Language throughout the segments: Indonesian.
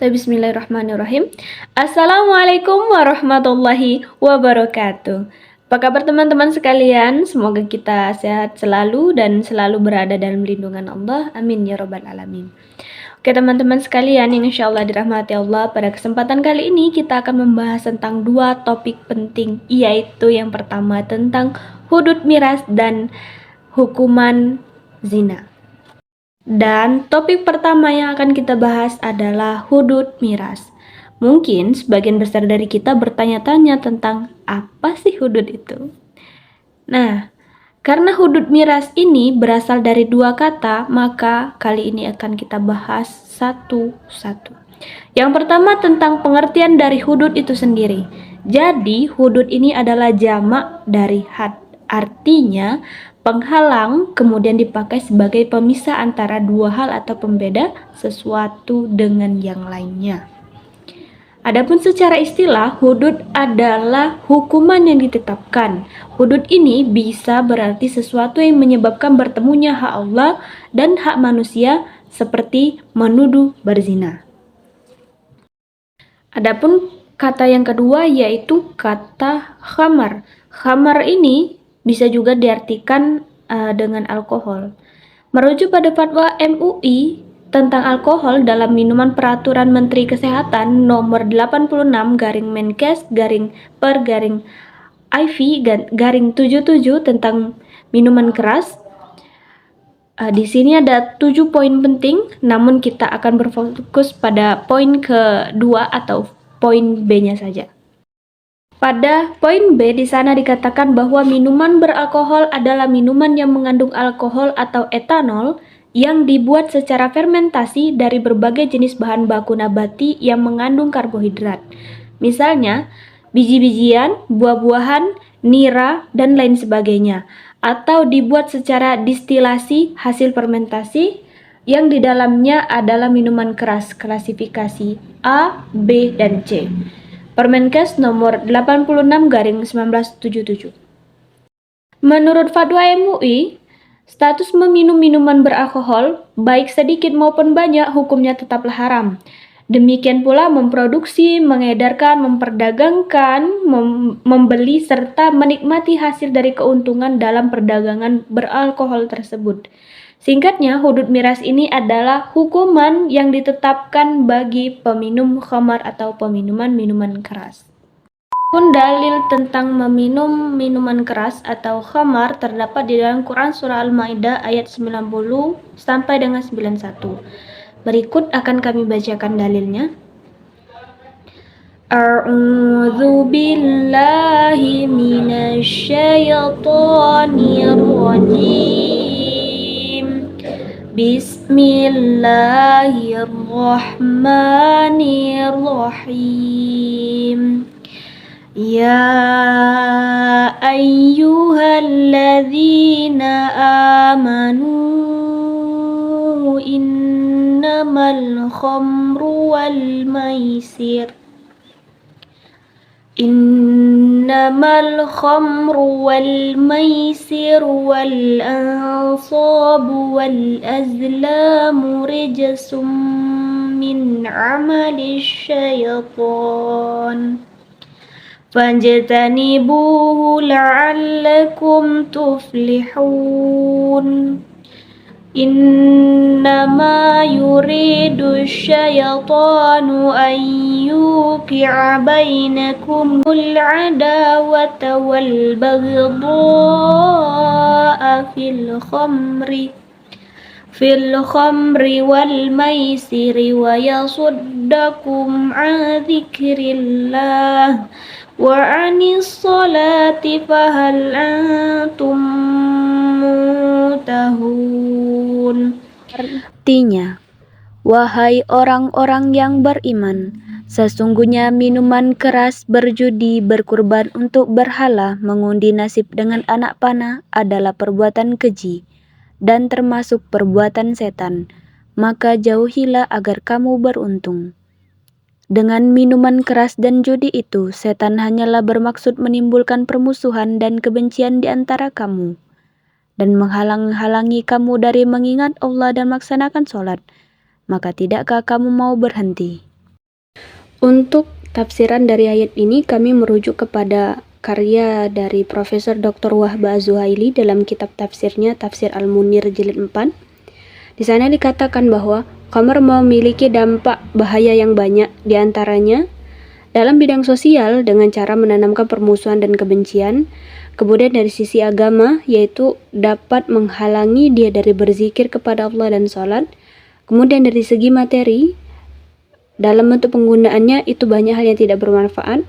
Bismillahirrahmanirrahim. Assalamualaikum warahmatullahi wabarakatuh. Apa kabar teman-teman sekalian? Semoga kita sehat selalu dan selalu berada dalam lindungan Allah. Amin ya robbal alamin. Oke teman-teman sekalian yang insya Allah dirahmati Allah, pada kesempatan kali ini kita akan membahas tentang dua topik penting, yaitu yang pertama tentang hudud miras dan hukuman zina. Dan topik pertama yang akan kita bahas adalah hudud miras. Mungkin sebagian besar dari kita bertanya-tanya tentang apa sih hudud itu. Nah, karena hudud miras ini berasal dari dua kata, maka kali ini akan kita bahas satu-satu. Yang pertama tentang pengertian dari hudud itu sendiri. Jadi, hudud ini adalah jamak dari had. Artinya, penghalang kemudian dipakai sebagai pemisah antara dua hal atau pembeda sesuatu dengan yang lainnya. Adapun secara istilah, hudud adalah hukuman yang ditetapkan. Hudud ini bisa berarti sesuatu yang menyebabkan bertemunya hak Allah dan hak manusia, seperti menuduh berzina. Adapun kata yang kedua yaitu kata khamar. Khamar ini bisa juga diartikan dengan alkohol. Merujuk pada fatwa MUI tentang alkohol dalam minuman Peraturan Menteri Kesehatan nomor 86/Menkes/per/IV/77 tentang minuman keras. Di sini ada 7 poin penting, namun kita akan berfokus pada poin kedua atau poin B-nya saja. Pada poin B di sana dikatakan bahwa minuman beralkohol adalah minuman yang mengandung alkohol atau etanol yang dibuat secara fermentasi dari berbagai jenis bahan baku nabati yang mengandung karbohidrat. Misalnya, biji-bijian, buah-buahan, nira, dan lain sebagainya. Atau dibuat secara distilasi hasil fermentasi yang di dalamnya adalah minuman keras klasifikasi A, B, dan C. Permenkes nomor 86/1977. Menurut fatwa MUI, status meminum minuman beralkohol, baik sedikit maupun banyak, hukumnya tetaplah haram. Demikian pula memproduksi, mengedarkan, memperdagangkan, membeli, serta menikmati hasil dari keuntungan dalam perdagangan beralkohol tersebut. Singkatnya, hudud miras ini adalah hukuman yang ditetapkan bagi peminum khamar atau peminuman-minuman keras. Pun dalil tentang meminum minuman keras atau khamar terdapat di dalam Quran Surah Al-Ma'idah ayat 90 sampai dengan 91. Berikut akan kami bacakan dalilnya. A'udzu billahi minasy syaithanir rajim. Bismillahirrahmanirrahim. Ya ayyuhalladzina amanu innamal khamru wal maisir wal ansabu wal azlamu rijsum min amali syaitan fajtanibuhu la'allakum tuflihun. Innama yuridu syaitanu an yuqi'a bainakumul adawata wal baghdha'a fil khamri wal maisiri wa yasuddakum an dzikrillah wa anis salati fahal antum muntahun. Artinya, wahai orang-orang yang beriman, sesungguhnya minuman keras, berjudi, berkurban untuk berhala, mengundi nasib dengan anak panah adalah perbuatan keji dan termasuk perbuatan setan. Maka jauhilah agar kamu beruntung. Dengan minuman keras dan judi itu, setan hanyalah bermaksud menimbulkan permusuhan dan kebencian di antara kamu, dan menghalang-halangi kamu dari mengingat Allah dan melaksanakan sholat. Maka tidakkah kamu mau berhenti? Untuk tafsiran dari ayat ini kami merujuk kepada karya dari Profesor Dr. Wahbah Az-Zuhaili dalam kitab tafsirnya Tafsir Al-Munir Jilid 4. Di sana dikatakan bahwa khamar memiliki dampak bahaya yang banyak, diantaranya dalam bidang sosial dengan cara menanamkan permusuhan dan kebencian. Kemudian dari sisi agama, yaitu dapat menghalangi dia dari berzikir kepada Allah dan sholat. Kemudian dari segi materi, dalam bentuk penggunaannya itu banyak hal yang tidak bermanfaat.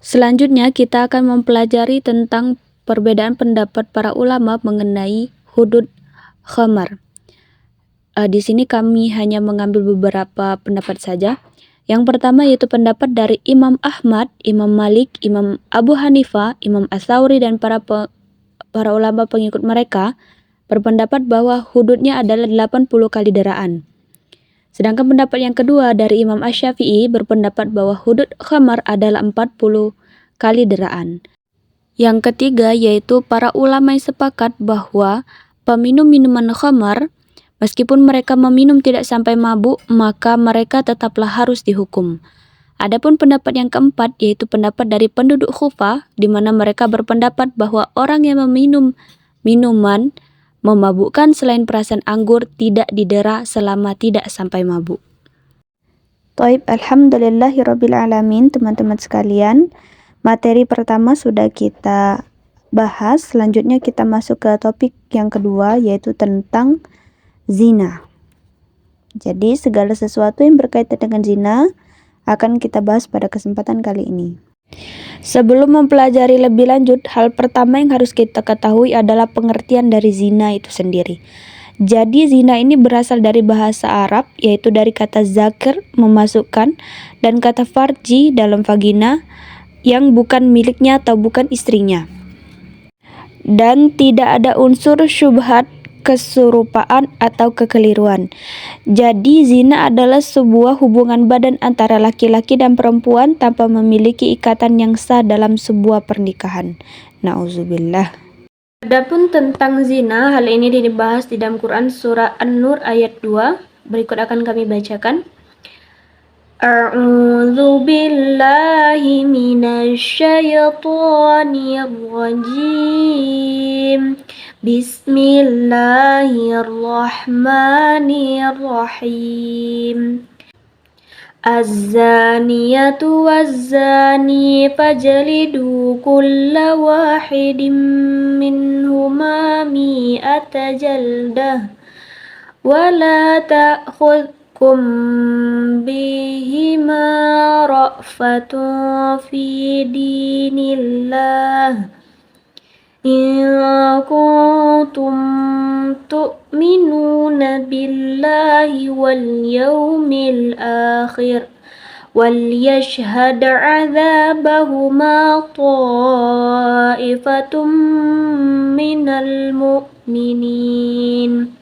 Selanjutnya kita akan mempelajari tentang perbedaan pendapat para ulama mengenai hudud khamar. Di sini kami hanya mengambil beberapa pendapat saja. Yang pertama yaitu pendapat dari Imam Ahmad, Imam Malik, Imam Abu Hanifah, Imam Ats-Tsauri dan para ulama pengikut mereka berpendapat bahwa hududnya adalah 80 kali deraan. Sedangkan pendapat yang kedua dari Imam Asy-Syafi'i berpendapat bahwa hudud khamar adalah 40 kali deraan. Yang ketiga yaitu para ulama yang sepakat bahwa peminum minuman khamar meskipun mereka meminum tidak sampai mabuk, maka mereka tetaplah harus dihukum. Adapun pendapat yang keempat yaitu pendapat dari penduduk Kufah, di mana mereka berpendapat bahwa orang yang meminum minuman memabukkan selain perasan anggur tidak didera selama tidak sampai mabuk. Taib, alhamdulillahirabbil alamin, teman-teman sekalian. Materi pertama sudah kita bahas, selanjutnya kita masuk ke topik yang kedua yaitu tentang zina. Jadi segala sesuatu yang berkaitan dengan zina akan kita bahas pada kesempatan kali ini. Sebelum mempelajari lebih lanjut, hal pertama yang harus kita ketahui adalah pengertian dari zina itu sendiri. Jadi zina ini berasal dari bahasa Arab, yaitu dari kata zakir, memasukkan, dan kata farji, dalam vagina, yang bukan miliknya atau bukan istrinya. Dan tidak ada unsur syubhat, keserupaan atau kekeliruan. Jadi zina adalah sebuah hubungan badan antara laki-laki dan perempuan tanpa memiliki ikatan yang sah dalam sebuah pernikahan. Nauzubillah. Adapun tentang zina, hal ini dibahas di dalam Quran surah An-Nur ayat 2. Berikut akan kami bacakan. A'udzu billahi minasy syaithanir rajim. Bismillahirrahmanirrahim. Az-zaniyatu waz-zani fajlidu kulla wahidin minhuma mi'ata jaldah wa la ta'khudkum bihima ra'fatun fi dinillah in kuntum tu'minuna billahi wal yawmil akhir wal yashhad 'adzabahuma ta'ifatum minal mu'minin.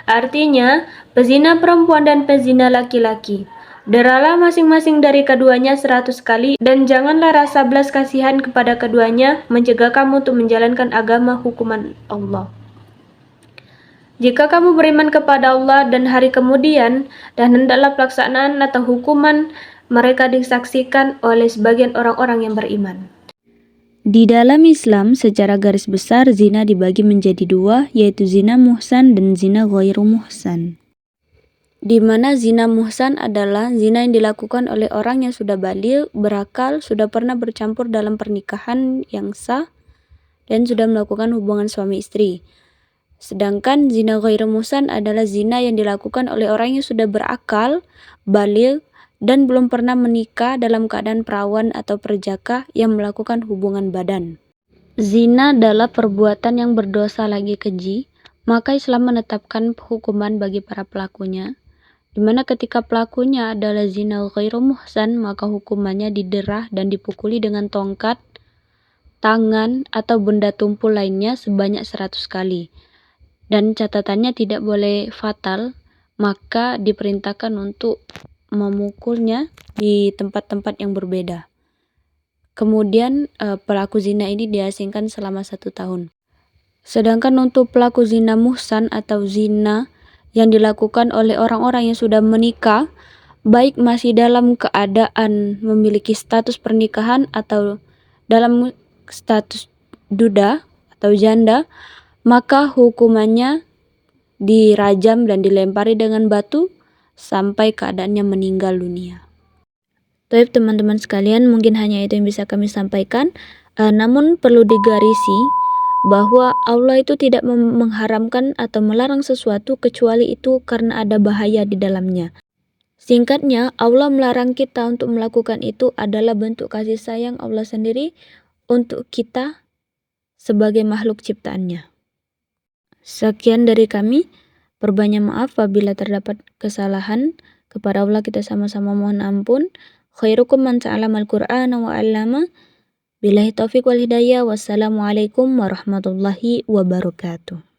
Artinya, pezina perempuan dan pezina laki-laki, deralah masing-masing dari keduanya 100 kali, dan janganlah rasa belas kasihan kepada keduanya mencegah kamu untuk menjalankan agama hukuman Allah. Jika kamu beriman kepada Allah dan hari kemudian, dan hendaklah pelaksanaan atau hukuman mereka disaksikan oleh sebagian orang-orang yang beriman. Di dalam Islam, secara garis besar zina dibagi menjadi dua, yaitu zina muhsan dan zina ghairu muhsan. Di mana zina muhsan adalah zina yang dilakukan oleh orang yang sudah baligh, berakal, sudah pernah bercampur dalam pernikahan yang sah, dan sudah melakukan hubungan suami istri. Sedangkan zina ghairu muhsan adalah zina yang dilakukan oleh orang yang sudah berakal, baligh, dan belum pernah menikah dalam keadaan perawan atau perjaka yang melakukan hubungan badan. Zina adalah perbuatan yang berdosa lagi keji, maka Islam menetapkan hukuman bagi para pelakunya, di mana ketika pelakunya adalah zina ghairu muhsan, maka hukumannya diderah dan dipukuli dengan tongkat, tangan, atau benda tumpul lainnya sebanyak 100 kali. Dan catatannya tidak boleh fatal, maka diperintahkan untuk memukulnya di tempat-tempat yang berbeda. Kemudian pelaku zina ini diasingkan selama 1 tahun. Sedangkan untuk pelaku zina muhsan atau zina yang dilakukan oleh orang-orang yang sudah menikah, baik masih dalam keadaan memiliki status pernikahan atau dalam status duda atau janda, maka hukumannya dirajam dan dilempari dengan batu sampai keadaannya meninggal dunia. Baik teman-teman sekalian, mungkin hanya itu yang bisa kami sampaikan. Namun perlu digarisi bahwa Allah itu tidak mengharamkan atau melarang sesuatu kecuali itu karena ada bahaya di dalamnya. Singkatnya, Allah melarang kita untuk melakukan itu adalah bentuk kasih sayang Allah sendiri untuk kita sebagai makhluk ciptaannya. Sekian dari kami. Perbanyak maaf apabila terdapat kesalahan. Kepada Allah kita sama-sama mohon ampun. Khairukum man ta'allama al-Qur'ana wa 'allama. Billahi taufiq wal hidayah. Wassalamualaikum warahmatullahi wabarakatuh.